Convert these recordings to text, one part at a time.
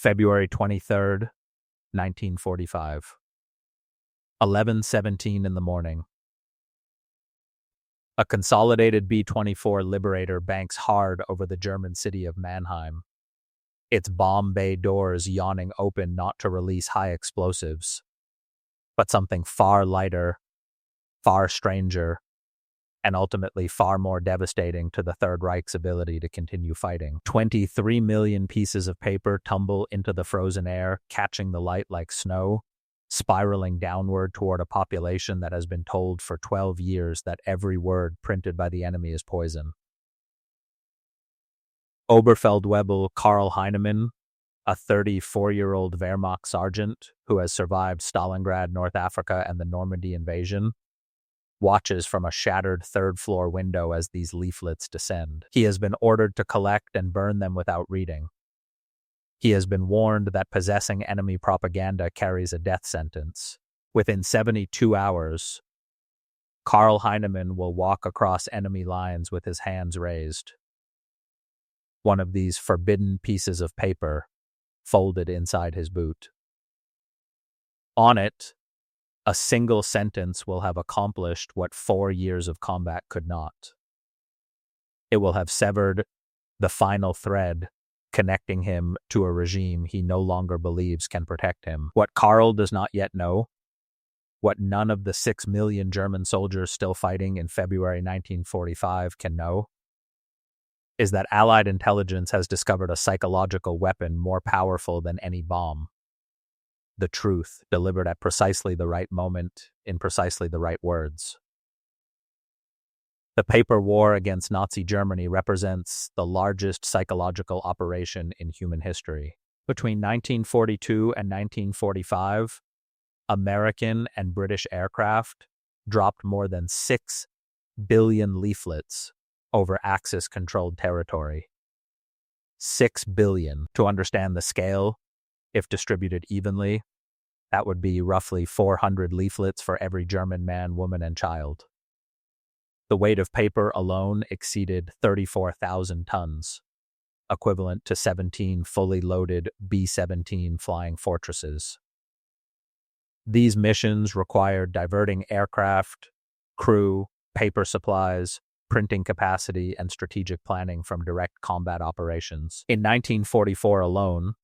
February 23rd, 1945. 11:17 in the morning. A consolidated B-24 Liberator banks hard over the German city of Mannheim, its bomb bay doors yawning open not to release high explosives, but something far lighter, far stranger, and ultimately far more devastating to the Third Reich's ability to continue fighting. 23 million pieces of paper tumble into the frozen air, catching the light like snow, spiraling downward toward a population that has been told for 12 years that every word printed by the enemy is poison. Oberfeldwebel Karl Heinemann, a 34-year-old Wehrmacht sergeant who has survived Stalingrad, North Africa, and the Normandy invasion, watches from a shattered third-floor window as these leaflets descend. He has been ordered to collect and burn them without reading. He has been warned that possessing enemy propaganda carries a death sentence. Within 72 hours, Karl Heinemann will walk across enemy lines with his hands raised. One of these forbidden pieces of paper folded inside his boot. On it, a single sentence will have accomplished what 4 years of combat could not. It will have severed the final thread connecting him to a regime he no longer believes can protect him. What Karl does not yet know, what none of the 6 million German soldiers still fighting in February 1945 can know, is that Allied intelligence has discovered a psychological weapon more powerful than any bomb. The truth, delivered at precisely the right moment, in precisely the right words. The paper war against Nazi Germany represents the largest psychological operation in human history. Between 1942 and 1945, American and British aircraft dropped more than 6 billion leaflets over Axis-controlled territory. 6 billion. To understand the scale, if distributed evenly, that would be roughly 400 leaflets for every German man, woman, and child. The weight of paper alone exceeded 34,000 tons, equivalent to 17 fully loaded B-17 flying fortresses. These missions required diverting aircraft, crew, paper supplies, printing capacity, and strategic planning from direct combat operations. In 1944 alone,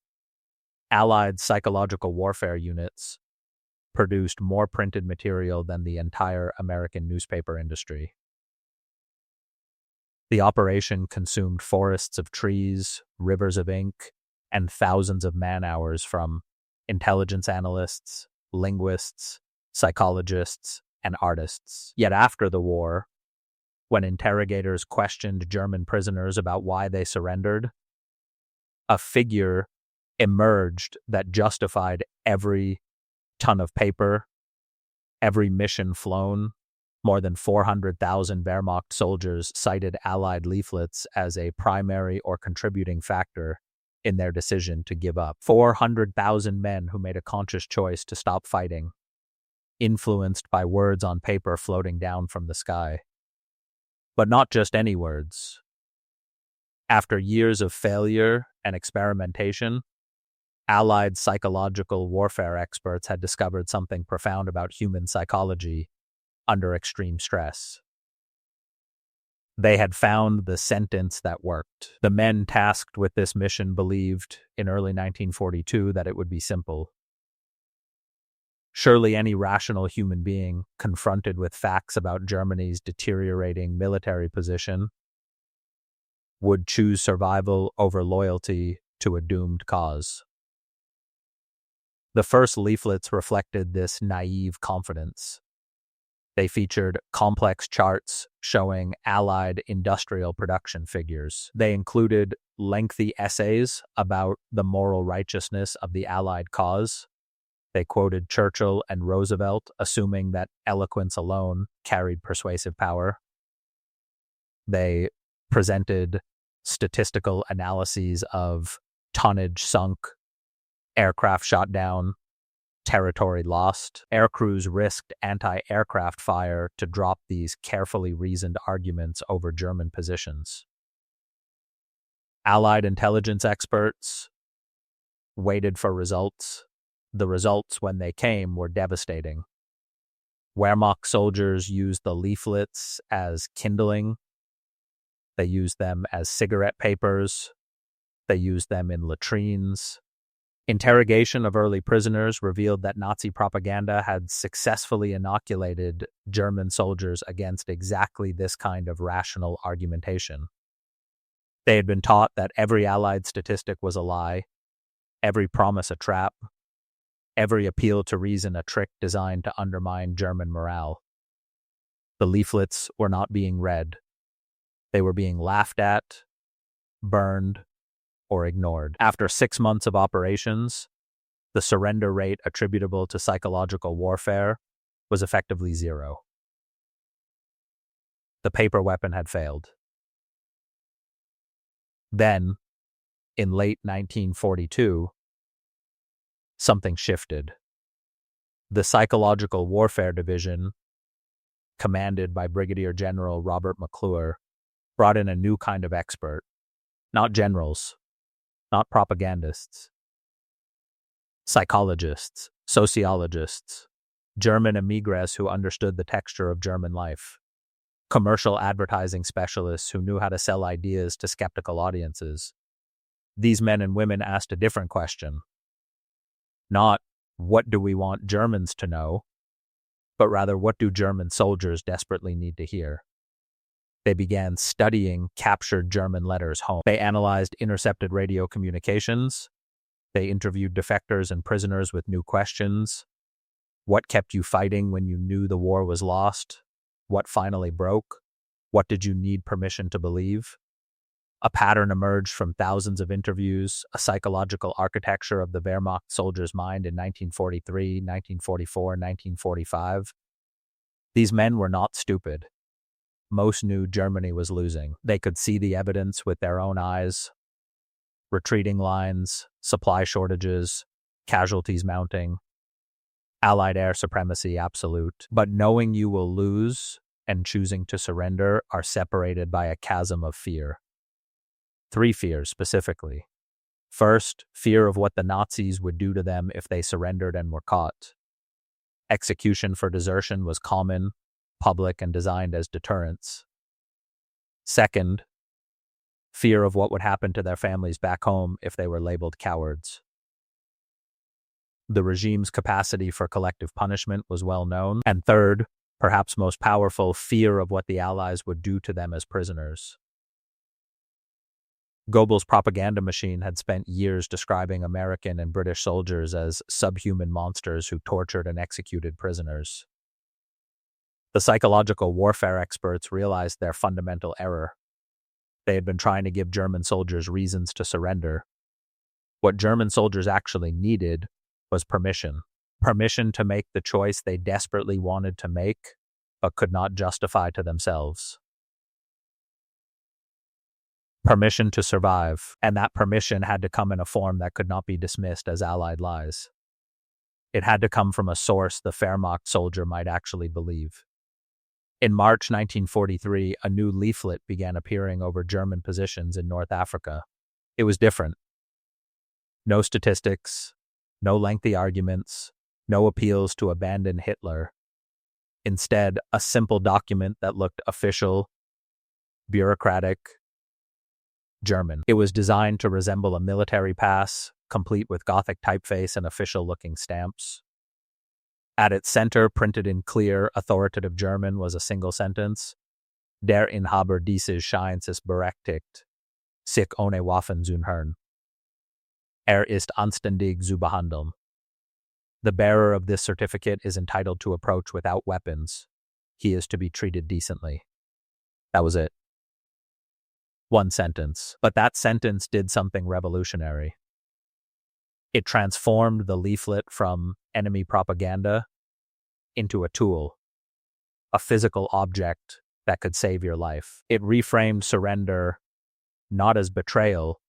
Allied psychological warfare units produced more printed material than the entire American newspaper industry. The operation consumed forests of trees, rivers of ink, and thousands of man-hours from intelligence analysts, linguists, psychologists, and artists. Yet after the war, when interrogators questioned German prisoners about why they surrendered, a figure emerged that justified every ton of paper, every mission flown. More than 400,000 Wehrmacht soldiers cited Allied leaflets as a primary or contributing factor in their decision to give up. 400,000 men who made a conscious choice to stop fighting, influenced by words on paper floating down from the sky. But not just any words. After years of failure and experimentation, Allied psychological warfare experts had discovered something profound about human psychology under extreme stress. They had found the sentence that worked. The men tasked with this mission believed in early 1942 that it would be simple. Surely any rational human being, confronted with facts about Germany's deteriorating military position, would choose survival over loyalty to a doomed cause. The first leaflets reflected this naive confidence. They featured complex charts showing Allied industrial production figures. They included lengthy essays about the moral righteousness of the Allied cause. They quoted Churchill and Roosevelt, assuming that eloquence alone carried persuasive power. They presented statistical analyses of tonnage sunk, aircraft shot down, territory lost. Aircrews risked anti-aircraft fire to drop these carefully reasoned arguments over German positions. Allied intelligence experts waited for results. The results, when they came, were devastating. Wehrmacht soldiers used the leaflets as kindling. They used them as cigarette papers. They used them in latrines. Interrogation of early prisoners revealed that Nazi propaganda had successfully inoculated German soldiers against exactly this kind of rational argumentation. They had been taught that every Allied statistic was a lie, every promise a trap, every appeal to reason a trick designed to undermine German morale. The leaflets were not being read. They were being laughed at, burned, or ignored. After 6 months of operations, the surrender rate attributable to psychological warfare was effectively zero. The paper weapon had failed. Then, in late 1942, something shifted. The Psychological Warfare Division, commanded by Brigadier General Robert McClure, brought in a new kind of expert. Not generals, not propagandists. Psychologists, sociologists, German émigrés who understood the texture of German life, commercial advertising specialists who knew how to sell ideas to skeptical audiences. These men and women asked a different question. Not, what do we want Germans to know, but rather, what do German soldiers desperately need to hear? They began studying captured German letters home. They analyzed intercepted radio communications. They interviewed defectors and prisoners with new questions. What kept you fighting when you knew the war was lost? What finally broke? What did you need permission to believe? A pattern emerged from thousands of interviews, a psychological architecture of the Wehrmacht soldier's mind in 1943, 1944, 1945. These men were not stupid. Most knew Germany was losing. They could see the evidence with their own eyes. Retreating lines, supply shortages, casualties mounting, Allied air supremacy absolute. But knowing you will lose and choosing to surrender are separated by a chasm of fear. 3 fears specifically. First, fear of what the Nazis would do to them if they surrendered and were caught. Execution for desertion was common, public, and designed as deterrence. Second, fear of what would happen to their families back home if they were labeled cowards. The regime's capacity for collective punishment was well known. And third, perhaps most powerful, fear of what the Allies would do to them as prisoners. Goebbels' propaganda machine had spent years describing American and British soldiers as subhuman monsters who tortured and executed prisoners. The psychological warfare experts realized their fundamental error. They had been trying to give German soldiers reasons to surrender. What German soldiers actually needed was permission. Permission to make the choice they desperately wanted to make, but could not justify to themselves. Permission to survive, and that permission had to come in a form that could not be dismissed as Allied lies. It had to come from a source the Wehrmacht soldier might actually believe. In March 1943, a new leaflet began appearing over German positions in North Africa. It was different. No statistics, no lengthy arguments, no appeals to abandon Hitler. Instead, a simple document that looked official, bureaucratic, German. It was designed to resemble a military pass, complete with Gothic typeface and official-looking stamps. At its center, printed in clear, authoritative German, was a single sentence. Der Inhaber dieses Scheins ist berechtigt, sich ohne Waffen zu hören. Ist anständig zu behandeln. The bearer of this certificate is entitled to approach without weapons. He is to be treated decently. That was it. One sentence. But that sentence did something revolutionary. It transformed the leaflet from enemy propaganda into a tool, a physical object that could save your life. It reframed surrender not as betrayal,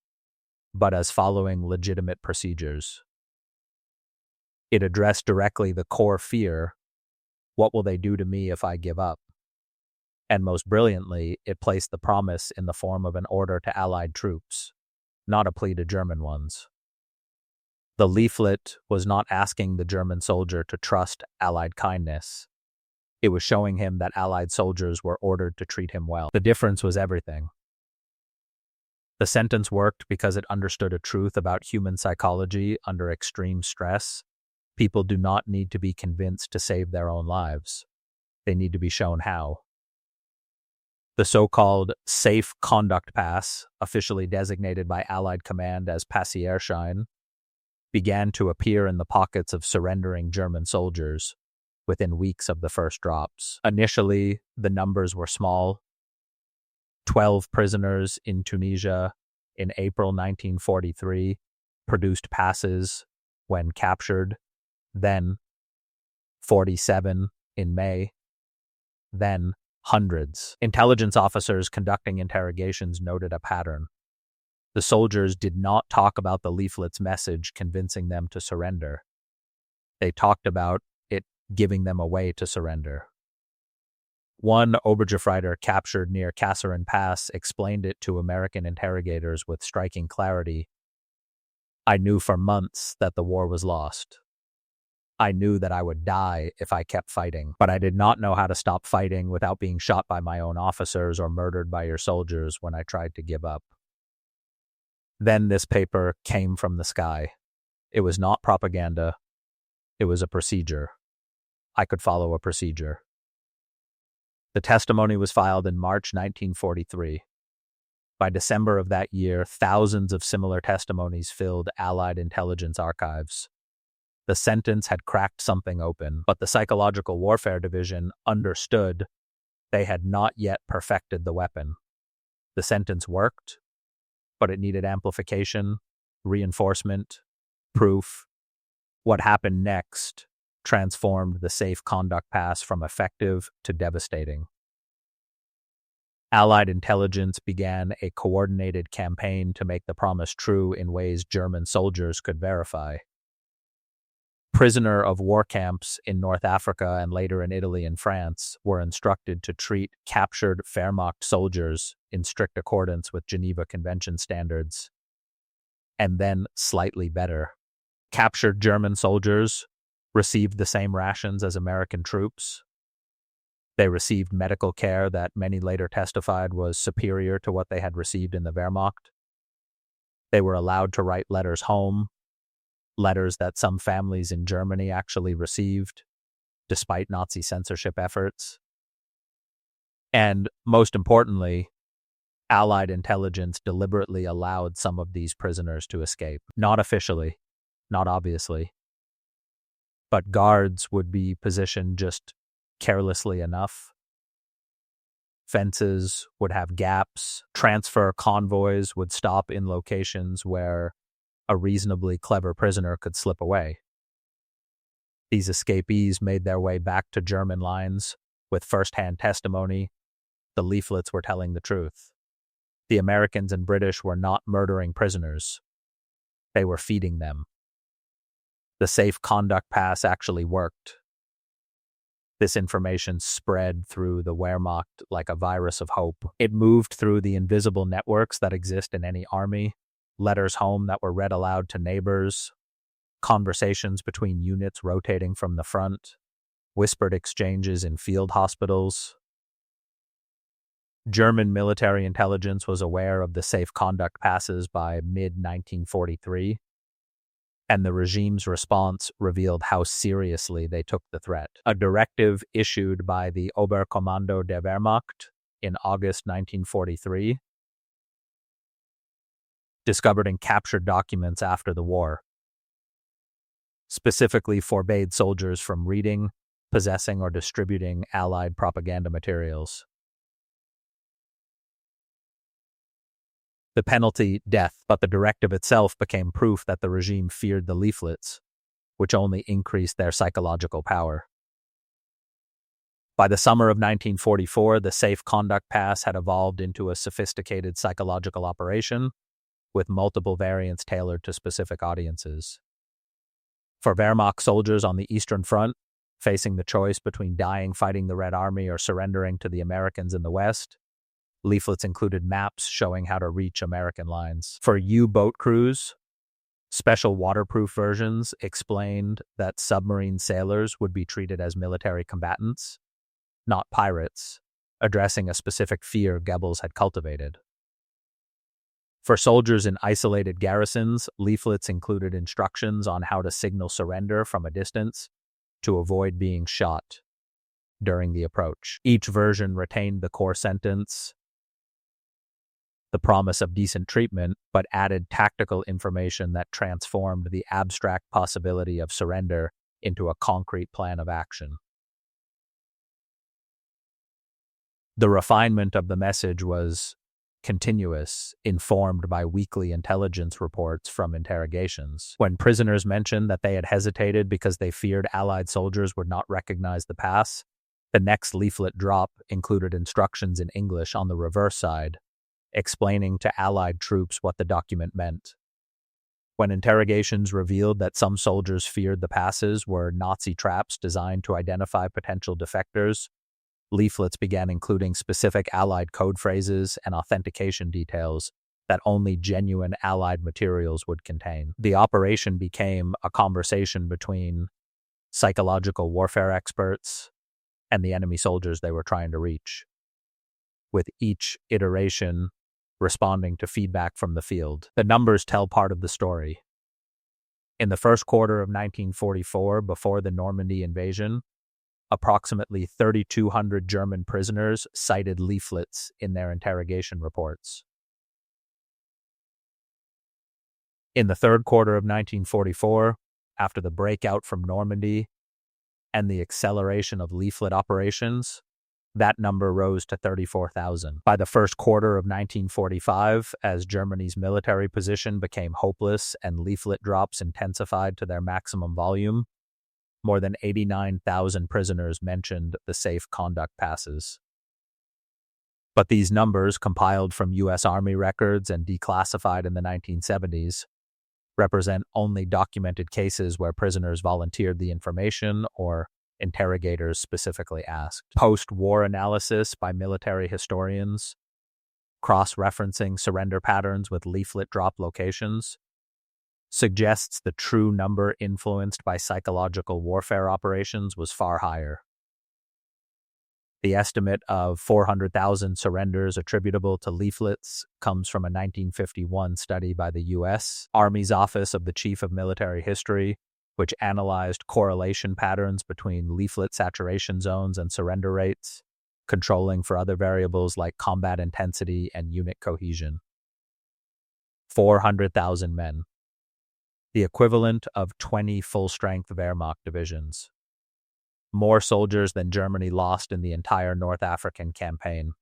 but as following legitimate procedures. It addressed directly the core fear, what will they do to me if I give up? And most brilliantly, it placed the promise in the form of an order to Allied troops, not a plea to German ones. The leaflet was not asking the German soldier to trust Allied kindness. It was showing him that Allied soldiers were ordered to treat him well. The difference was everything. The sentence worked because it understood a truth about human psychology under extreme stress. People do not need to be convinced to save their own lives. They need to be shown how. The so-called Safe Conduct Pass, officially designated by Allied command as Passierschein, began to appear in the pockets of surrendering German soldiers within weeks of the first drops. Initially, the numbers were small. 12 prisoners in Tunisia in April 1943 produced passes when captured, then 47 in May, then hundreds. Intelligence officers conducting interrogations noted a pattern. The soldiers did not talk about the leaflet's message convincing them to surrender. They talked about it giving them a way to surrender. One Obergefreiter captured near Kasserine Pass explained it to American interrogators with striking clarity. "I knew for months that the war was lost. I knew that I would die if I kept fighting, but I did not know how to stop fighting without being shot by my own officers or murdered by your soldiers when I tried to give up." Then this paper came from the sky. It was not propaganda. It was a procedure. I could follow a procedure. The testimony was filed in March 1943. By December of that year, thousands of similar testimonies filled Allied intelligence archives. The sentence had cracked something open, but the Psychological Warfare Division understood they had not yet perfected the weapon. The sentence worked, but it needed amplification, reinforcement, proof. What happened next transformed the Safe Conduct Pass from effective to devastating. Allied intelligence began a coordinated campaign to make the promise true in ways German soldiers could verify. Prisoner of war camps in North Africa and later in Italy and France were instructed to treat captured Wehrmacht soldiers in strict accordance with Geneva Convention standards, and then slightly better. Captured German soldiers received the same rations as American troops. They received medical care that many later testified was superior to what they had received in the Wehrmacht. They were allowed to write letters home, letters that some families in Germany actually received, despite Nazi censorship efforts. And most importantly, Allied intelligence deliberately allowed some of these prisoners to escape. Not officially, not obviously, but guards would be positioned just carelessly enough. Fences would have gaps. Transfer convoys would stop in locations where a reasonably clever prisoner could slip away. These escapees made their way back to German lines with first-hand testimony. The leaflets were telling the truth. The Americans and British were not murdering prisoners. They were feeding them. The Safe Conduct Pass actually worked. This information spread through the Wehrmacht like a virus of hope. It moved through the invisible networks that exist in any army, letters home that were read aloud to neighbors, conversations between units rotating from the front, whispered exchanges in field hospitals. German military intelligence was aware of the Safe Conduct Passes by mid-1943, and the regime's response revealed how seriously they took the threat. A directive issued by the Oberkommando der Wehrmacht in August 1943 discovered and captured documents after the war, specifically forbade soldiers from reading, possessing, or distributing Allied propaganda materials. The penalty, death, but the directive itself became proof that the regime feared the leaflets, which only increased their psychological power. By the summer of 1944, the Safe Conduct Pass had evolved into a sophisticated psychological operation, with multiple variants tailored to specific audiences. For Wehrmacht soldiers on the Eastern Front, facing the choice between dying fighting the Red Army or surrendering to the Americans in the West, leaflets included maps showing how to reach American lines. For U-boat crews, Special waterproof versions explained that submarine sailors would be treated as military combatants, not pirates, addressing a specific fear Goebbels had cultivated. For soldiers in isolated garrisons, leaflets included instructions on how to signal surrender from a distance to avoid being shot during the approach. Each version retained the core sentence, the promise of decent treatment, but added tactical information that transformed the abstract possibility of surrender into a concrete plan of action. The refinement of the message was continuous, informed by weekly intelligence reports from interrogations. When prisoners mentioned that they had hesitated because they feared Allied soldiers would not recognize the pass, the next leaflet drop included instructions in English on the reverse side, explaining to Allied troops what the document meant. When interrogations revealed that some soldiers feared the passes were Nazi traps designed to identify potential defectors, leaflets began including specific Allied code phrases and authentication details that only genuine Allied materials would contain. The operation became a conversation between psychological warfare experts and the enemy soldiers they were trying to reach, with each iteration responding to feedback from the field. The numbers tell part of the story. In the first quarter of 1944, before the Normandy invasion, approximately 3,200 German prisoners cited leaflets in their interrogation reports. In the third quarter of 1944, after the breakout from Normandy and the acceleration of leaflet operations, that number rose to 34,000. By the first quarter of 1945, as Germany's military position became hopeless and leaflet drops intensified to their maximum volume, more than 89,000 prisoners mentioned the safe conduct passes. But these numbers, compiled from U.S. Army records and declassified in the 1970s, represent only documented cases where prisoners volunteered the information or interrogators specifically asked. Post-war analysis by military historians, cross-referencing surrender patterns with leaflet drop locations, suggests the true number influenced by psychological warfare operations was far higher. The estimate of 400,000 surrenders attributable to leaflets comes from a 1951 study by the U.S. Army's Office of the Chief of Military History, which analyzed correlation patterns between leaflet saturation zones and surrender rates, controlling for other variables like combat intensity and unit cohesion. 400,000 men, the equivalent of 20 full-strength Wehrmacht divisions. More soldiers than Germany lost in the entire North African campaign,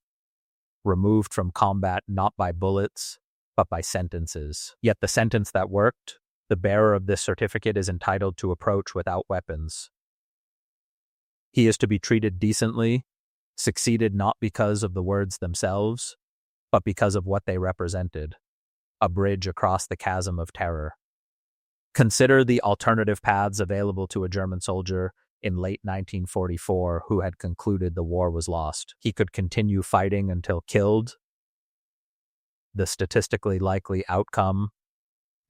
removed from combat not by bullets, but by sentences. Yet the sentence that worked, the bearer of this certificate is entitled to approach without weapons. He is to be treated decently, succeeded not because of the words themselves, but because of what they represented, a bridge across the chasm of terror. Consider the alternative paths available to a German soldier in late 1944 who had concluded the war was lost. He could continue fighting until killed, the statistically likely outcome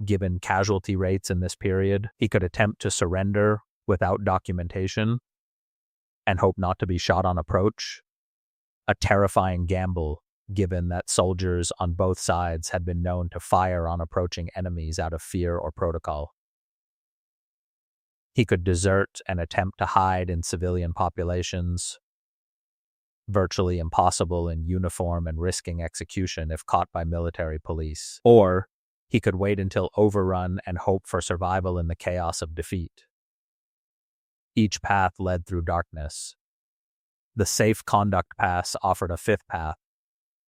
given casualty rates in this period. He could attempt to surrender without documentation and hope not to be shot on approach, a terrifying gamble given that soldiers on both sides had been known to fire on approaching enemies out of fear or protocol. He could desert and attempt to hide in civilian populations, virtually impossible in uniform and risking execution if caught by military police. Or he could wait until overrun and hope for survival in the chaos of defeat. Each path led through darkness. The Safe Conduct Pass offered a fifth path,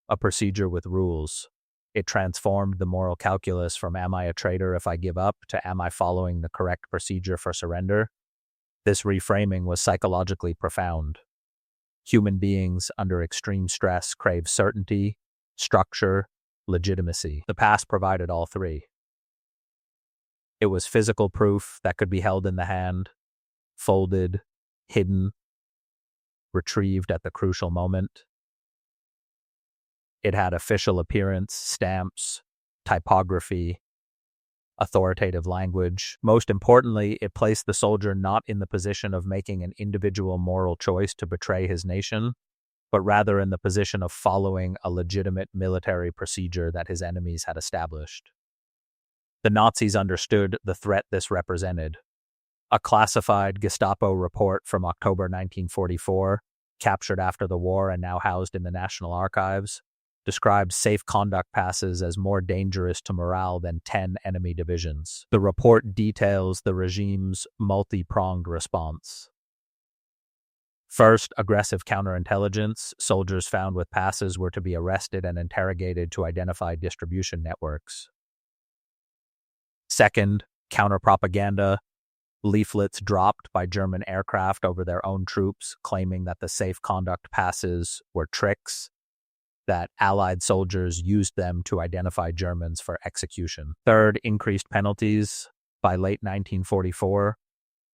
a procedure with rules. It transformed the moral calculus from am I a traitor if I give up to am I following the correct procedure for surrender? This reframing was psychologically profound. Human beings under extreme stress crave certainty, structure, legitimacy. The pass provided all three. It was physical proof that could be held in the hand, folded, hidden, retrieved at the crucial moment. It had official appearance, stamps, typography, authoritative language. Most importantly, it placed the soldier not in the position of making an individual moral choice to betray his nation, but rather in the position of following a legitimate military procedure that his enemies had established. The Nazis understood the threat this represented. A classified Gestapo report from October 1944, captured after the war and now housed in the National Archives, describes safe conduct passes as more dangerous to morale than 10 enemy divisions. The report details the regime's multi-pronged response. First, aggressive counterintelligence. Soldiers found with passes were to be arrested and interrogated to identify distribution networks. Second, counterpropaganda. Leaflets dropped by German aircraft over their own troops, claiming that the safe conduct passes were tricks, that Allied soldiers used them to identify Germans for execution. Third, increased penalties. By late 1944,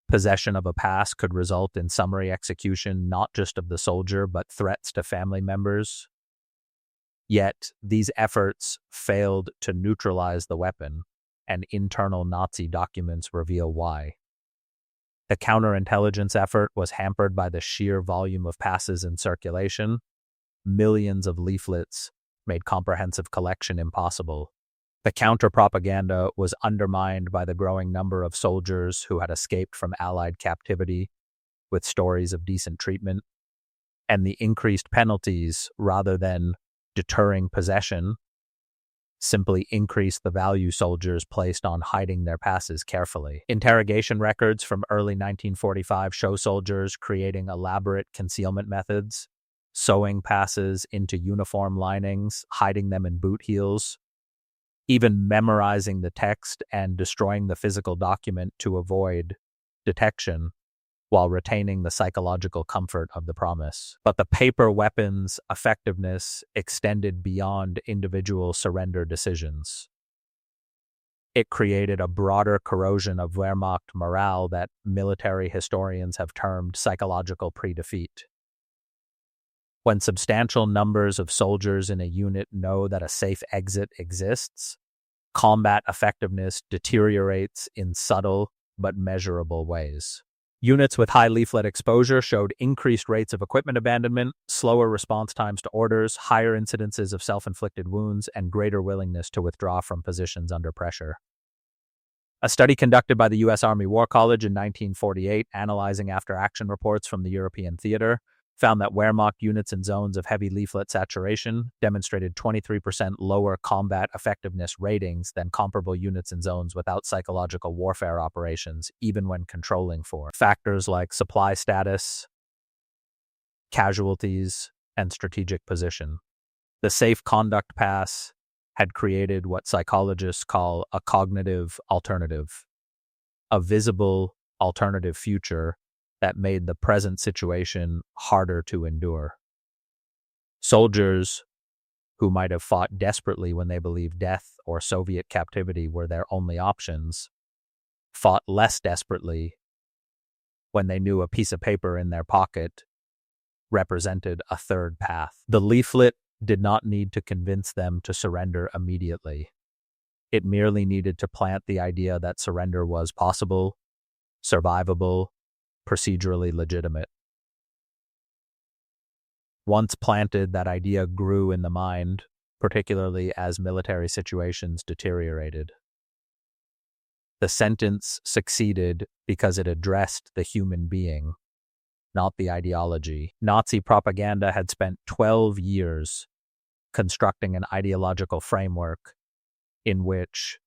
possession of a pass could result in summary execution not just of the soldier, but threats to family members. Yet, these efforts failed to neutralize the weapon, and internal Nazi documents reveal why. The counterintelligence effort was hampered by the sheer volume of passes in circulation. Millions of leaflets made comprehensive collection impossible. The counter-propaganda was undermined by the growing number of soldiers who had escaped from Allied captivity with stories of decent treatment, and the increased penalties, rather than deterring possession, simply increased the value soldiers placed on hiding their passes carefully. Interrogation records from early 1945 show soldiers creating elaborate concealment methods, sewing passes into uniform linings, hiding them in boot heels, even memorizing the text and destroying the physical document to avoid detection, while retaining the psychological comfort of the promise. But the paper weapon's effectiveness extended beyond individual surrender decisions. It created a broader corrosion of Wehrmacht morale that military historians have termed psychological pre-defeat. When substantial numbers of soldiers in a unit know that a safe exit exists, combat effectiveness deteriorates in subtle but measurable ways. Units with high leaflet exposure showed increased rates of equipment abandonment, slower response times to orders, higher incidences of self-inflicted wounds, and greater willingness to withdraw from positions under pressure. A study conducted by the U.S. Army War College in 1948, analyzing after-action reports from the European theater, found that Wehrmacht units in zones of heavy leaflet saturation demonstrated 23% lower combat effectiveness ratings than comparable units in zones without psychological warfare operations, even when controlling for factors like supply status, casualties, and strategic position. The safe conduct pass had created what psychologists call a cognitive alternative, a visible alternative future that made the present situation harder to endure. Soldiers who might have fought desperately when they believed death or Soviet captivity were their only options, fought less desperately when they knew a piece of paper in their pocket represented a third path. The leaflet did not need to convince them to surrender immediately. It merely needed to plant the idea that surrender was possible, survivable, procedurally legitimate. Once planted, that idea grew in the mind, particularly as military situations deteriorated. The sentence succeeded because it addressed the human being, not the ideology. Nazi propaganda had spent 12 years constructing an ideological framework in which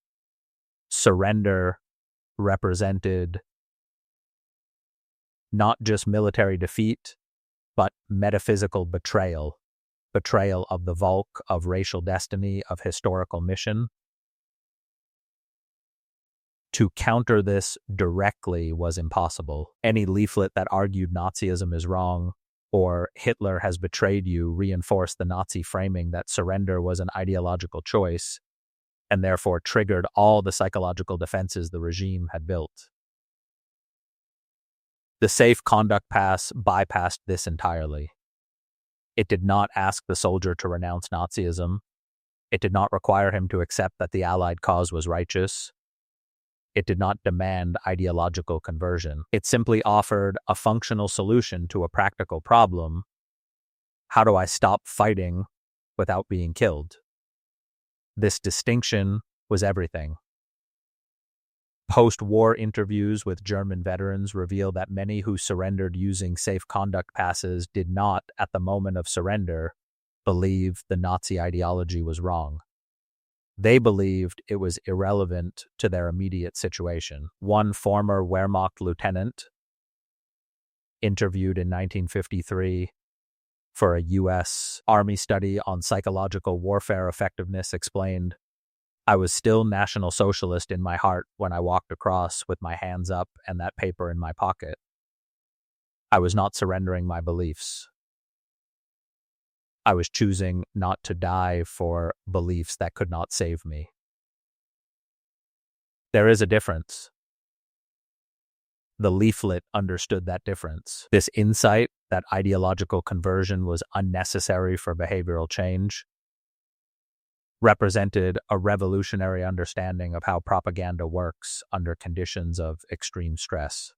surrender represented not just military defeat, but metaphysical betrayal, betrayal of the Volk, of racial destiny, of historical mission. To counter this directly was impossible. Any leaflet that argued Nazism is wrong or Hitler has betrayed you reinforced the Nazi framing that surrender was an ideological choice and therefore triggered all the psychological defenses the regime had built. The safe conduct pass bypassed this entirely. It did not ask the soldier to renounce Nazism. It did not require him to accept that the Allied cause was righteous. It did not demand ideological conversion. It simply offered a functional solution to a practical problem. How do I stop fighting without being killed? This distinction was everything. Post-war interviews with German veterans reveal that many who surrendered using safe conduct passes did not, at the moment of surrender, believe the Nazi ideology was wrong. They believed it was irrelevant to their immediate situation. One former Wehrmacht lieutenant, interviewed in 1953 for a U.S. Army study on psychological warfare effectiveness, explained, "I was still National Socialist in my heart when I walked across with my hands up and that paper in my pocket. I was not surrendering my beliefs. I was choosing not to die for beliefs that could not save me." There is a difference. The leaflet understood that difference. This insight that ideological conversion was unnecessary for behavioral change represented a revolutionary understanding of how propaganda works under conditions of extreme stress.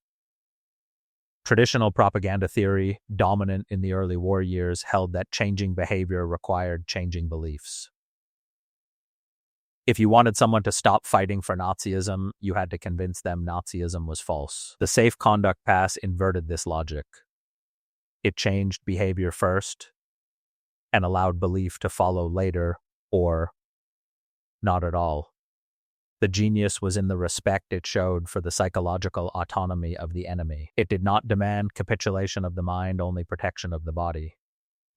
Traditional propaganda theory, dominant in the early war years, held that changing behavior required changing beliefs. If you wanted someone to stop fighting for Nazism, you had to convince them Nazism was false. The Safe Conduct Pass inverted this logic. It changed behavior first and allowed belief to follow later, or not at all. The genius was in the respect it showed for the psychological autonomy of the enemy. It did not demand capitulation of the mind, only protection of the body.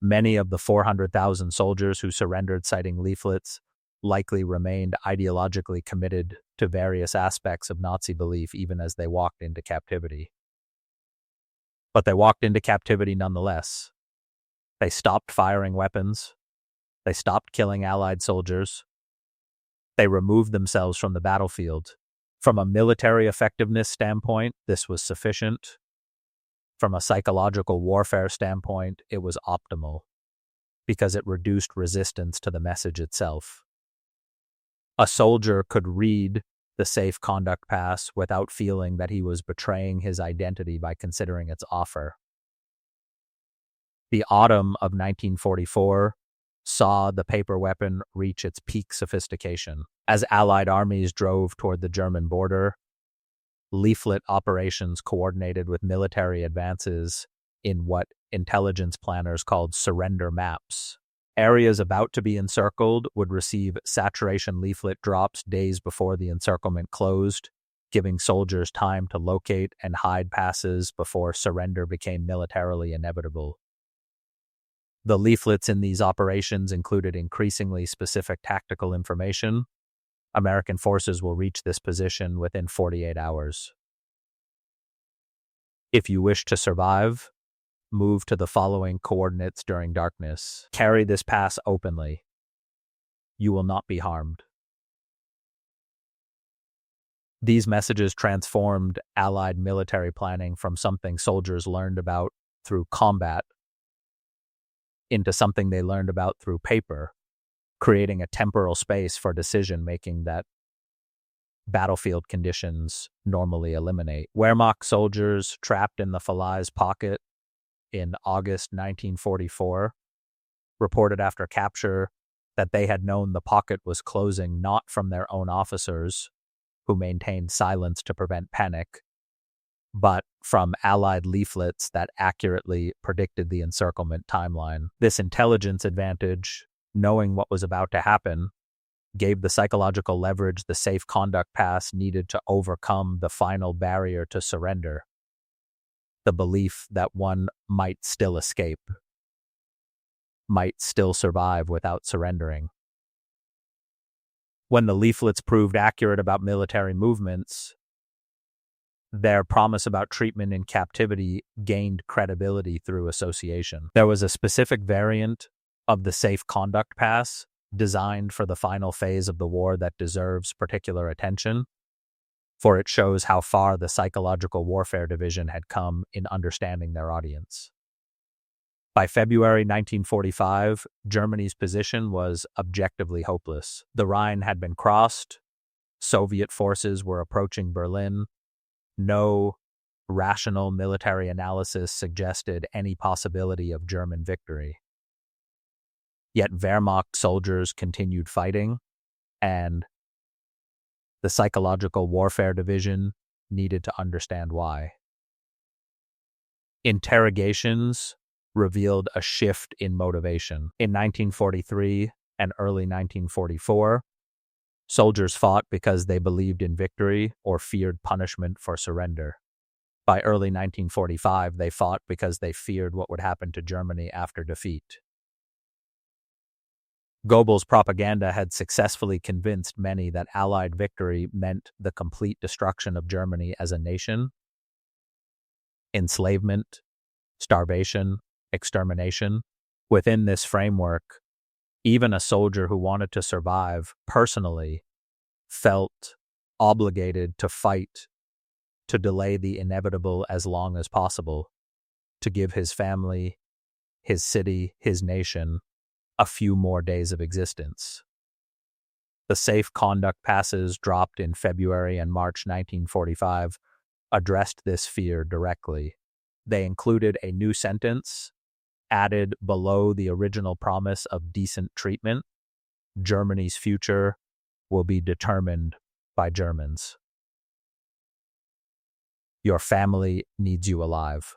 Many of the 400,000 soldiers who surrendered citing leaflets likely remained ideologically committed to various aspects of Nazi belief even as they walked into captivity. But they walked into captivity nonetheless. They stopped firing weapons. They stopped killing Allied soldiers. They removed themselves from the battlefield. From a military effectiveness standpoint, this was sufficient. From a psychological warfare standpoint, it was optimal because it reduced resistance to the message itself. A soldier could read the Safe Conduct Pass without feeling that he was betraying his identity by considering its offer. The autumn of 1944 saw the paper weapon reach its peak sophistication. As Allied armies drove toward the German border, leaflet operations coordinated with military advances in what intelligence planners called surrender maps. Areas about to be encircled would receive saturation leaflet drops days before the encirclement closed, giving soldiers time to locate and hide passes before surrender became militarily inevitable. The leaflets in these operations included increasingly specific tactical information. American forces will reach this position within 48 hours. If you wish to survive, move to the following coordinates during darkness. Carry this pass openly. You will not be harmed. These messages transformed Allied military planning from something soldiers learned about through combat into something they learned about through paper, creating a temporal space for decision-making that battlefield conditions normally eliminate. Wehrmacht soldiers trapped in the Falaise pocket in August 1944 reported after capture that they had known the pocket was closing not from their own officers, who maintained silence to prevent panic, but from Allied leaflets that accurately predicted the encirclement timeline. This intelligence advantage, knowing what was about to happen, gave the psychological leverage the Safe Conduct Pass needed to overcome the final barrier to surrender: the belief that one might still escape, might still survive without surrendering. When the leaflets proved accurate about military movements, their promise about treatment in captivity gained credibility through association. There was a specific variant of the Safe Conduct Pass designed for the final phase of the war that deserves particular attention, for it shows how far the Psychological Warfare Division had come in understanding their audience. By February 1945, Germany's position was objectively hopeless. The Rhine had been crossed, Soviet forces were approaching Berlin. No rational military analysis suggested any possibility of German victory. Yet Wehrmacht soldiers continued fighting, and the Psychological Warfare Division needed to understand why. Interrogations revealed a shift in motivation. In 1943 and early 1944, soldiers fought because they believed in victory or feared punishment for surrender. By early 1945, they fought because they feared what would happen to Germany after defeat. Goebbels' propaganda had successfully convinced many that Allied victory meant the complete destruction of Germany as a nation, enslavement, starvation, extermination. Within this framework, even a soldier who wanted to survive personally felt obligated to fight to delay the inevitable as long as possible, to give his family, his city, his nation a few more days of existence. The safe conduct passes dropped in February and March 1945 addressed this fear directly. They included a new sentence added below the original promise of decent treatment: Germany's future will be determined by Germans. Your family needs you alive.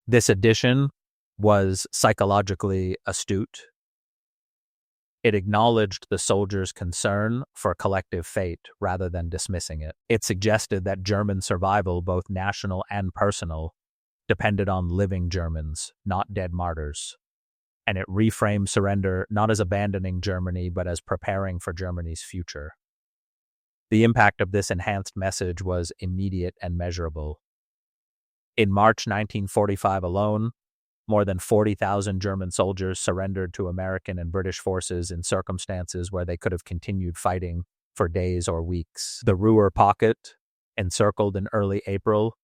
This addition was psychologically astute. It acknowledged the soldiers' concern for collective fate rather than dismissing it. It suggested that German survival, both national and personal, depended on living Germans, not dead martyrs. And it reframed surrender not as abandoning Germany, but as preparing for Germany's future. The impact of this enhanced message was immediate and measurable. In March 1945 alone, more than 40,000 German soldiers surrendered to American and British forces in circumstances where they could have continued fighting for days or weeks. The Ruhr Pocket, encircled in early April,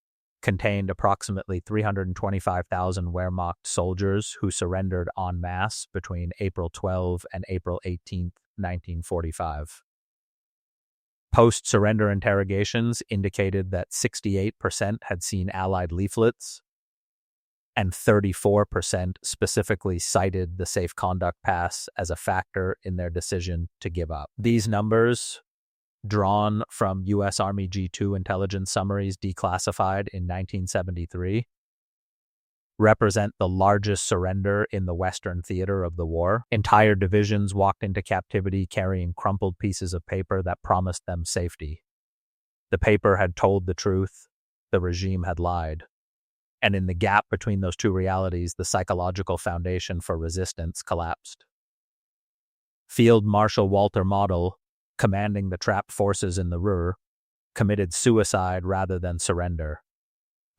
contained approximately 325,000 Wehrmacht soldiers who surrendered en masse between April 12 and April 18, 1945. Post-surrender interrogations indicated that 68% had seen Allied leaflets, and 34% specifically cited the Safe Conduct Pass as a factor in their decision to give up. These numbers, drawn from U.S. Army G2 intelligence summaries declassified in 1973, represent the largest surrender in the Western theater of the war. Entire divisions walked into captivity carrying crumpled pieces of paper that promised them safety. The paper had told the truth, the regime had lied. And in the gap between those two realities, the psychological foundation for resistance collapsed. Field Marshal Walter Model, commanding the trapped forces in the Ruhr, committed suicide rather than surrender,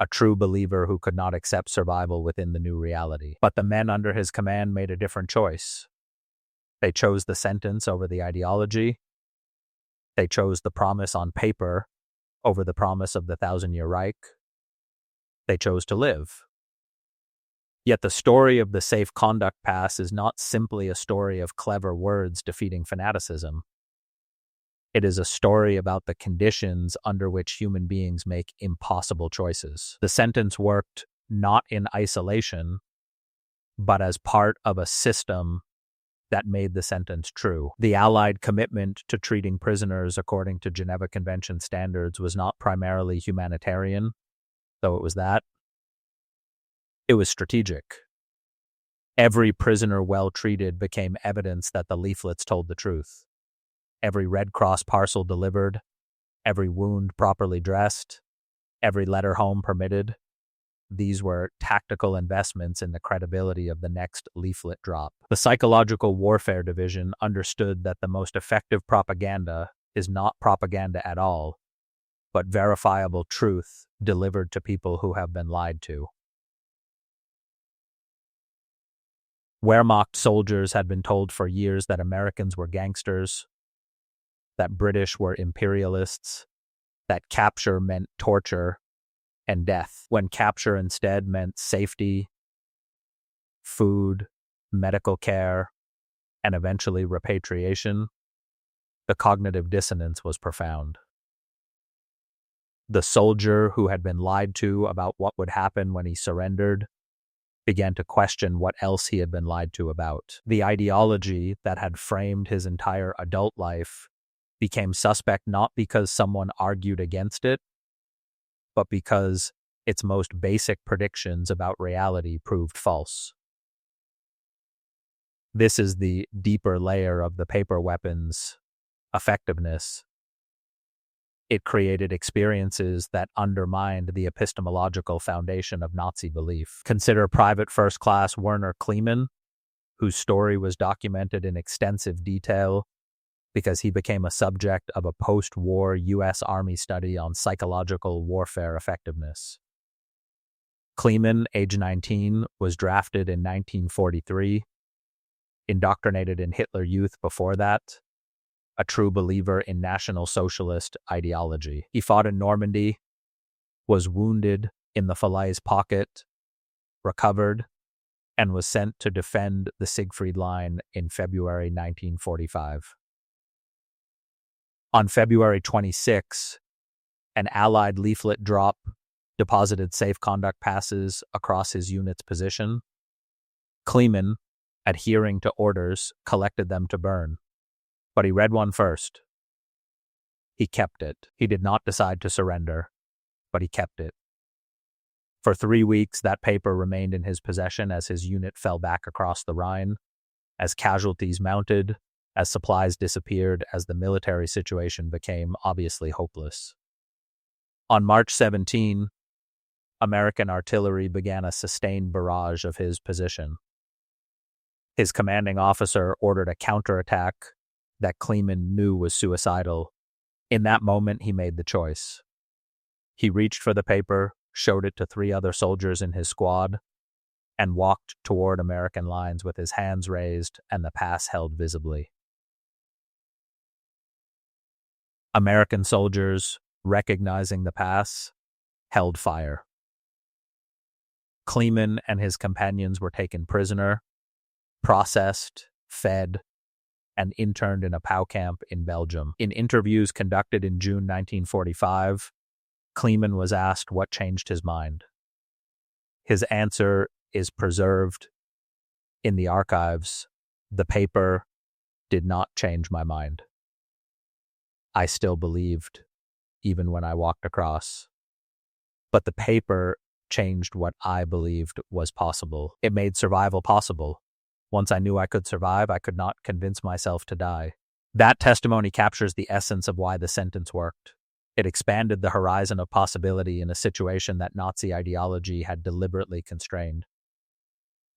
a true believer who could not accept survival within the new reality. But the men under his command made a different choice. They chose the sentence over the ideology. They chose the promise on paper over the promise of the Thousand-Year Reich. They chose to live. Yet the story of the Safe Conduct Pass is not simply a story of clever words defeating fanaticism. It is a story about the conditions under which human beings make impossible choices. The sentence worked not in isolation, but as part of a system that made the sentence true. The Allied commitment to treating prisoners according to Geneva Convention standards was not primarily humanitarian, though it was that. It was strategic. Every prisoner well treated became evidence that the leaflets told the truth. Every Red Cross parcel delivered, every wound properly dressed, every letter home permitted. These were tactical investments in the credibility of the next leaflet drop. The Psychological Warfare Division understood that the most effective propaganda is not propaganda at all, but verifiable truth delivered to people who have been lied to. Wehrmacht soldiers had been told for years that Americans were gangsters, that British were imperialists, that capture meant torture and death, when capture instead meant safety, food, medical care, and eventually repatriation. The cognitive dissonance was profound. The soldier who had been lied to about what would happen when he surrendered began to question what else he had been lied to about. The ideology that had framed his entire adult life became suspect not because someone argued against it, but because its most basic predictions about reality proved false. This is the deeper layer of the paper weapon's effectiveness. It created experiences that undermined the epistemological foundation of Nazi belief. Consider Private First Class Werner Kleemann, whose story was documented in extensive detail because he became a subject of a post-war U.S. Army study on psychological warfare effectiveness. Kleemann, age 19, was drafted in 1943, indoctrinated in Hitler Youth before that, a true believer in National Socialist ideology. He fought in Normandy, was wounded in the Falaise pocket, recovered, and was sent to defend the Siegfried Line in February 1945. On February 26, an Allied leaflet drop deposited safe conduct passes across his unit's position. Kleemann, adhering to orders, collected them to burn. But he read one first. He kept it. He did not decide to surrender, but he kept it. For 3 weeks, that paper remained in his possession as his unit fell back across the Rhine, as casualties mounted, as supplies disappeared, as the military situation became obviously hopeless. On March 17, American artillery began a sustained barrage of his position. His commanding officer ordered a counterattack that Kleemann knew was suicidal. In that moment, he made the choice. He reached for the paper, showed it to 3 other soldiers in his squad, and walked toward American lines with his hands raised and the pass held visibly. American soldiers, recognizing the pass, held fire. Kleemann and his companions were taken prisoner, processed, fed, and interned in a POW camp in Belgium. In interviews conducted in June 1945, Kleemann was asked what changed his mind. His answer is preserved in the archives. The paper did not change my mind. I still believed, even when I walked across. But the paper changed what I believed was possible. It made survival possible. Once I knew I could survive, I could not convince myself to die. That testimony captures the essence of why the sentence worked. It expanded the horizon of possibility in a situation that Nazi ideology had deliberately constrained.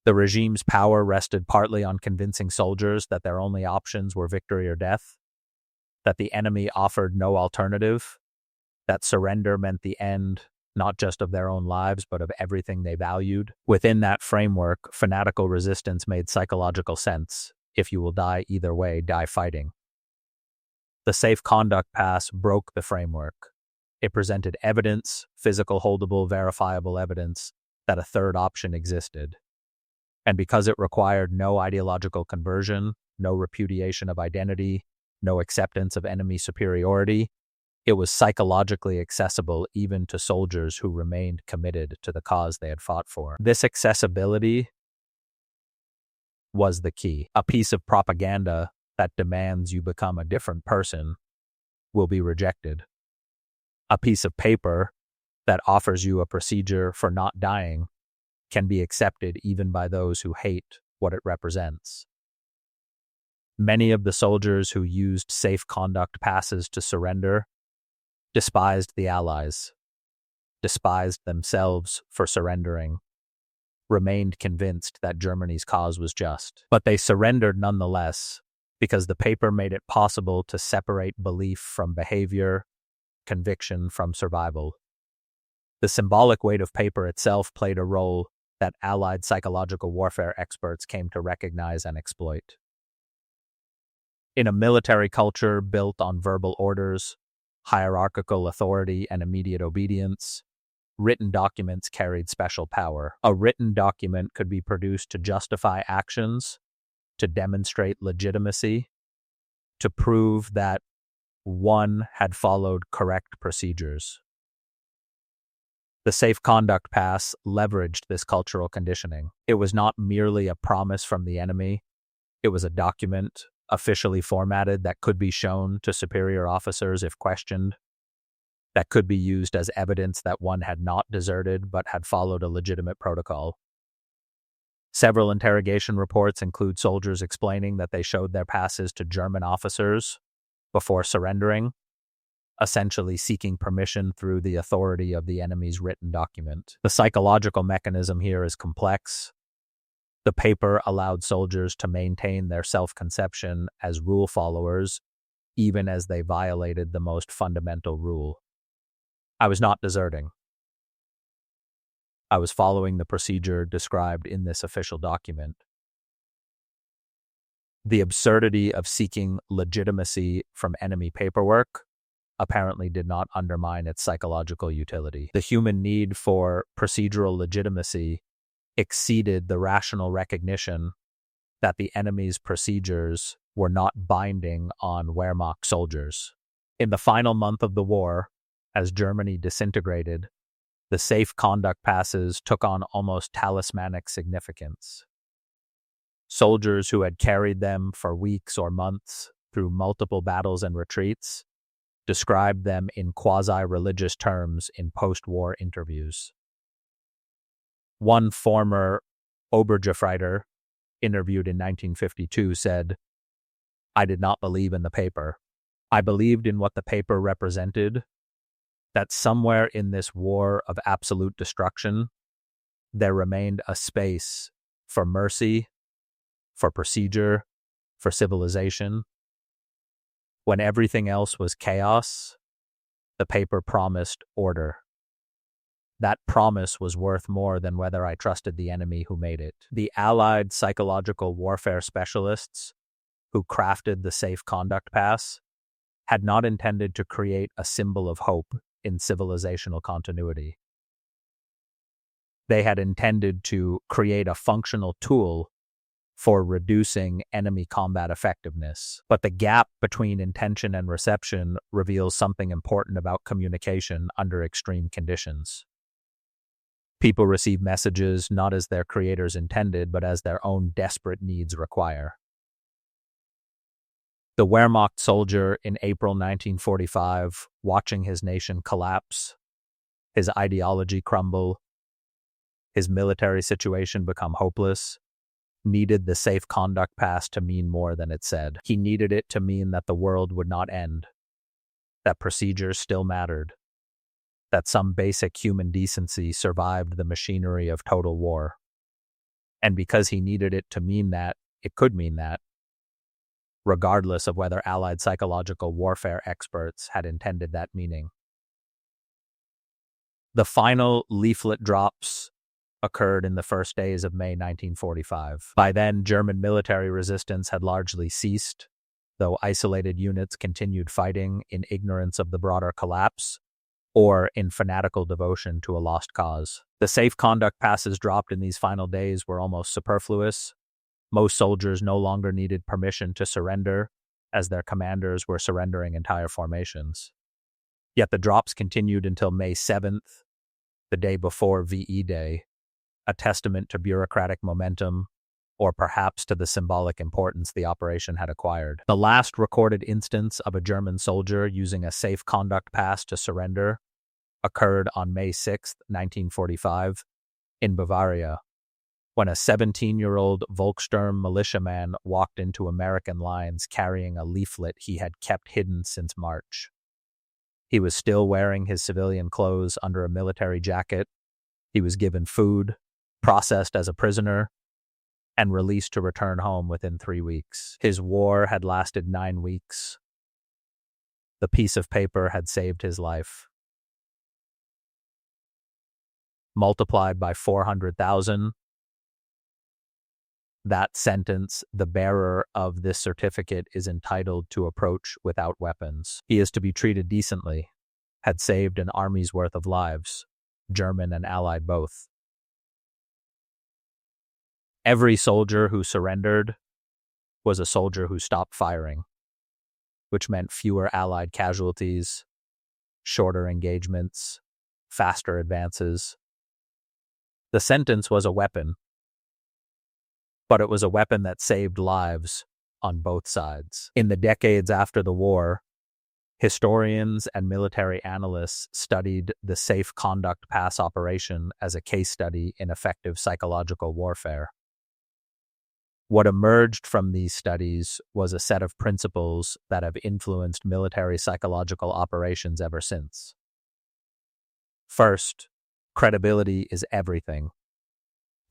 The regime's power rested partly on convincing soldiers that their only options were victory or death, that the enemy offered no alternative, that surrender meant the end, not just of their own lives, but of everything they valued. Within that framework, fanatical resistance made psychological sense. If you will die either way, die fighting. The Safe Conduct Pass broke the framework. It presented evidence, physical, holdable, verifiable evidence, that a third option existed. And because it required no ideological conversion, no repudiation of identity, no acceptance of enemy superiority, it was psychologically accessible even to soldiers who remained committed to the cause they had fought for. This accessibility was the key. A piece of propaganda that demands you become a different person will be rejected. A piece of paper that offers you a procedure for not dying can be accepted even by those who hate what it represents. Many of the soldiers who used safe conduct passes to surrender despised the Allies, despised themselves for surrendering, remained convinced that Germany's cause was just. But they surrendered nonetheless because the paper made it possible to separate belief from behavior, conviction from survival. The symbolic weight of paper itself played a role that Allied psychological warfare experts came to recognize and exploit. In a military culture built on verbal orders, hierarchical authority, and immediate obedience, written documents carried special power. A written document could be produced to justify actions, to demonstrate legitimacy, to prove that one had followed correct procedures. The Safe Conduct Pass leveraged this cultural conditioning. It was not merely a promise from the enemy, it was a document, officially formatted, that could be shown to superior officers if questioned, that could be used as evidence that one had not deserted but had followed a legitimate protocol. Several interrogation reports include soldiers explaining that they showed their passes to German officers before surrendering, essentially seeking permission through the authority of the enemy's written document. The psychological mechanism here is complex. The paper allowed soldiers to maintain their self-conception as rule followers, even as they violated the most fundamental rule. I was not deserting. I was following the procedure described in this official document. The absurdity of seeking legitimacy from enemy paperwork apparently did not undermine its psychological utility. The human need for procedural legitimacy exceeded the rational recognition that the enemy's procedures were not binding on Wehrmacht soldiers. In the final month of the war, as Germany disintegrated, the safe conduct passes took on almost talismanic significance. Soldiers who had carried them for weeks or months through multiple battles and retreats described them in quasi-religious terms in post-war interviews. One former Obergefreiter, interviewed in 1952, said, "I did not believe in the paper. I believed in what the paper represented, that somewhere in this war of absolute destruction, there remained a space for mercy, for procedure, for civilization. When everything else was chaos, the paper promised order. That promise was worth more than whether I trusted the enemy who made it." The Allied psychological warfare specialists who crafted the Safe Conduct Pass had not intended to create a symbol of hope in civilizational continuity. They had intended to create a functional tool for reducing enemy combat effectiveness. But the gap between intention and reception reveals something important about communication under extreme conditions. People receive messages not as their creators intended, but as their own desperate needs require. The Wehrmacht soldier in April 1945, watching his nation collapse, his ideology crumble, his military situation become hopeless, needed the Safe Conduct Pass to mean more than it said. He needed it to mean that the world would not end, that procedures still mattered, that some basic human decency survived the machinery of total war. And because he needed it to mean that, it could mean that, regardless of whether Allied psychological warfare experts had intended that meaning. The final leaflet drops occurred in the first days of May 1945. By then, German military resistance had largely ceased, though isolated units continued fighting in ignorance of the broader collapse or in fanatical devotion to a lost cause. The safe conduct passes dropped in these final days were almost superfluous. Most soldiers no longer needed permission to surrender, as their commanders were surrendering entire formations. Yet the drops continued until May 7th, the day before VE Day, a testament to bureaucratic momentum, or perhaps to the symbolic importance the operation had acquired. The last recorded instance of a German soldier using a safe conduct pass to surrender occurred on May 6, 1945, in Bavaria, when a 17-year-old Volkssturm militiaman walked into American lines carrying a leaflet he had kept hidden since March. He was still wearing his civilian clothes under a military jacket. He was given food, processed as a prisoner, and released to return home within 3 weeks. His war had lasted 9 weeks. The piece of paper had saved his life. Multiplied by 400,000, that sentence, the bearer of this certificate is entitled to approach without weapons. He is to be treated decently, had saved an army's worth of lives, German and Allied both. Every soldier who surrendered was a soldier who stopped firing. which meant fewer Allied casualties, shorter engagements, faster advances. The sentence was a weapon, but it was a weapon that saved lives on both sides. In the decades after the war, historians and military analysts studied the Safe Conduct Pass operation as a case study in effective psychological warfare. What emerged from these studies was a set of principles that have influenced military psychological operations ever since. First, credibility is everything.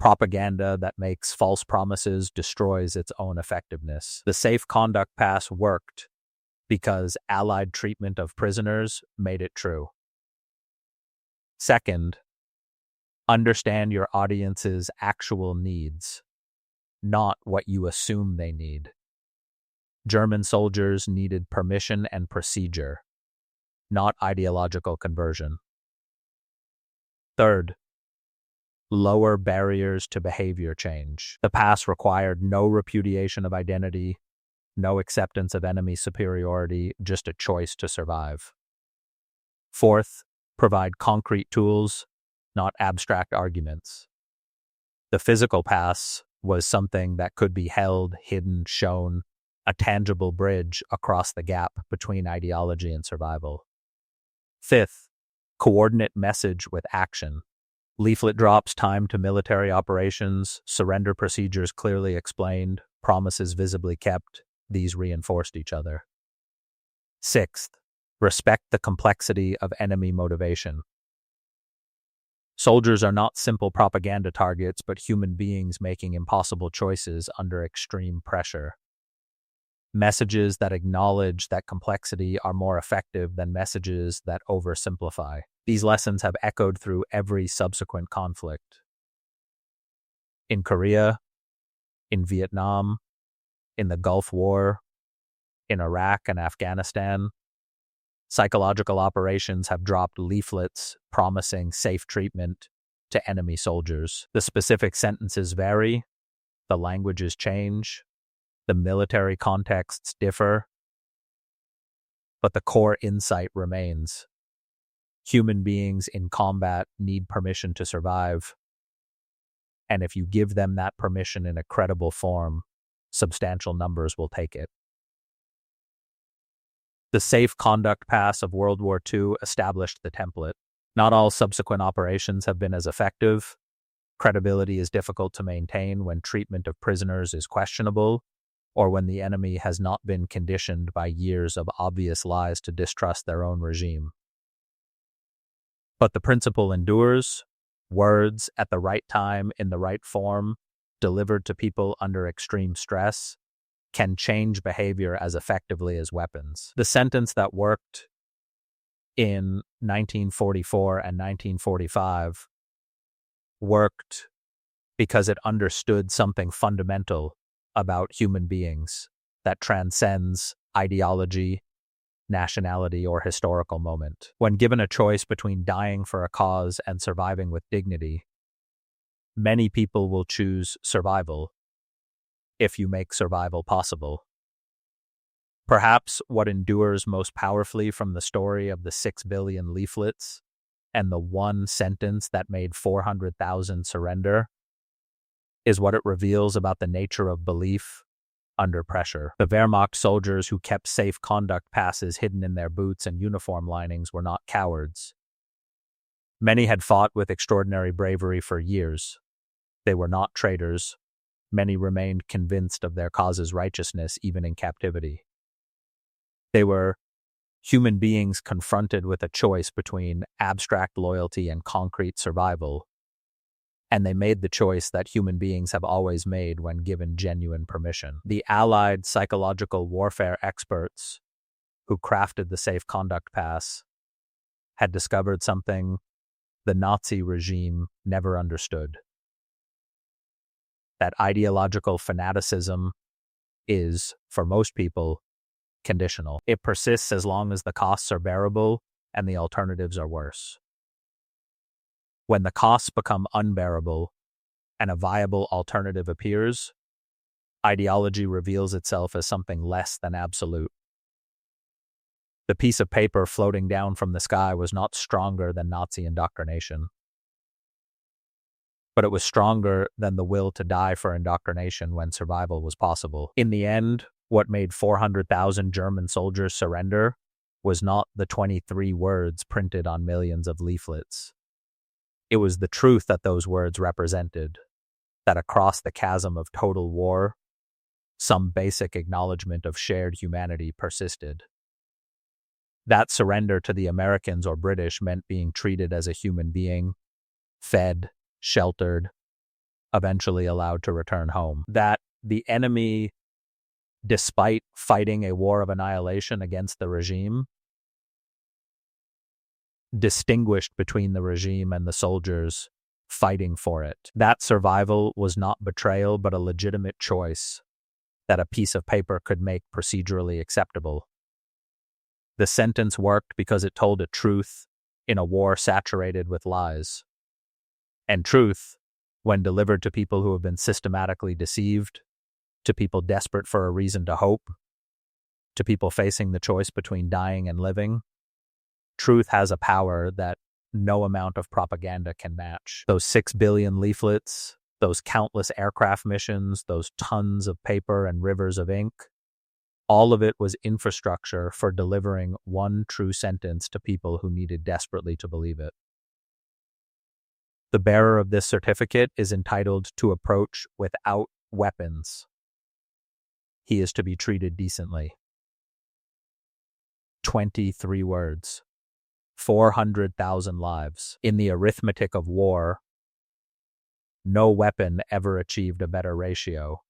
Propaganda that makes false promises destroys its own effectiveness. The Safe Conduct Pass worked because Allied treatment of prisoners made it true. Second, understand your audience's actual needs, not what you assume they need. German soldiers needed permission and procedure, not ideological conversion. Third, lower barriers to behavior change. The pass required no repudiation of identity, no acceptance of enemy superiority, just a choice to survive. Fourth, provide concrete tools, not abstract arguments. The physical pass was something that could be held, hidden, shown, a tangible bridge across the gap between ideology and survival. Fifth, coordinate message with action. Leaflet drops timed to military operations, surrender procedures clearly explained, promises visibly kept. These reinforced each other. Sixth, respect the complexity of enemy motivation. Soldiers are not simple propaganda targets, but human beings making impossible choices under extreme pressure. Messages that acknowledge that complexity are more effective than messages that oversimplify. These lessons have echoed through every subsequent conflict. In Korea, in Vietnam, in the Gulf War, in Iraq and Afghanistan, psychological operations have dropped leaflets promising safe treatment to enemy soldiers. The specific sentences vary, the languages change, the military contexts differ, but the core insight remains. Human beings in combat need permission to survive, and if you give them that permission in a credible form, substantial numbers will take it. The Safe Conduct Pass of World War II established the template. Not all subsequent operations have been as effective. Credibility is difficult to maintain when treatment of prisoners is questionable, or when the enemy has not been conditioned by years of obvious lies to distrust their own regime. But the principle endures. Words at the right time, in the right form, delivered to people under extreme stress, can change behavior as effectively as weapons. The sentence that worked in 1944 and 1945 worked because it understood something fundamental about human beings that transcends ideology, nationality, or historical moment. When given a choice between dying for a cause and surviving with dignity, many people will choose survival if you make survival possible. Perhaps what endures most powerfully from the story of the 6 billion leaflets and the one sentence that made 400,000 surrender is what it reveals about the nature of belief under pressure. The Wehrmacht soldiers who kept safe conduct passes hidden in their boots and uniform linings were not cowards. Many had fought with extraordinary bravery for years. They were not traitors. Many remained convinced of their cause's righteousness even in captivity. They were human beings confronted with a choice between abstract loyalty and concrete survival, and they made the choice that human beings have always made when given genuine permission. The Allied psychological warfare experts who crafted the Safe Conduct Pass had discovered something the Nazi regime never understood: that ideological fanaticism is, for most people, conditional. It persists as long as the costs are bearable and the alternatives are worse. When the costs become unbearable and a viable alternative appears, ideology reveals itself as something less than absolute. The piece of paper floating down from the sky was not stronger than Nazi indoctrination, but it was stronger than the will to die for indoctrination when survival was possible. In the end, what made 400,000 German soldiers surrender was not the 23 words printed on millions of leaflets. It was the truth that those words represented, that across the chasm of total war, some basic acknowledgement of shared humanity persisted. That surrender to the Americans or British meant being treated as a human being, fed, sheltered, eventually allowed to return home. That the enemy, despite fighting a war of annihilation against the regime, distinguished between the regime and the soldiers fighting for it. That survival was not betrayal, but a legitimate choice that a piece of paper could make procedurally acceptable. The sentence worked because it told a truth in a war saturated with lies. And truth, when delivered to people who have been systematically deceived, to people desperate for a reason to hope, to people facing the choice between dying and living, truth has a power that no amount of propaganda can match. Those 6 billion leaflets, those countless aircraft missions, those tons of paper and rivers of ink, all of it was infrastructure for delivering one true sentence to people who needed desperately to believe it. The bearer of this certificate is entitled to approach without weapons. He is to be treated decently. 23 words. 400,000 lives. In the arithmetic of war, no weapon ever achieved a better ratio.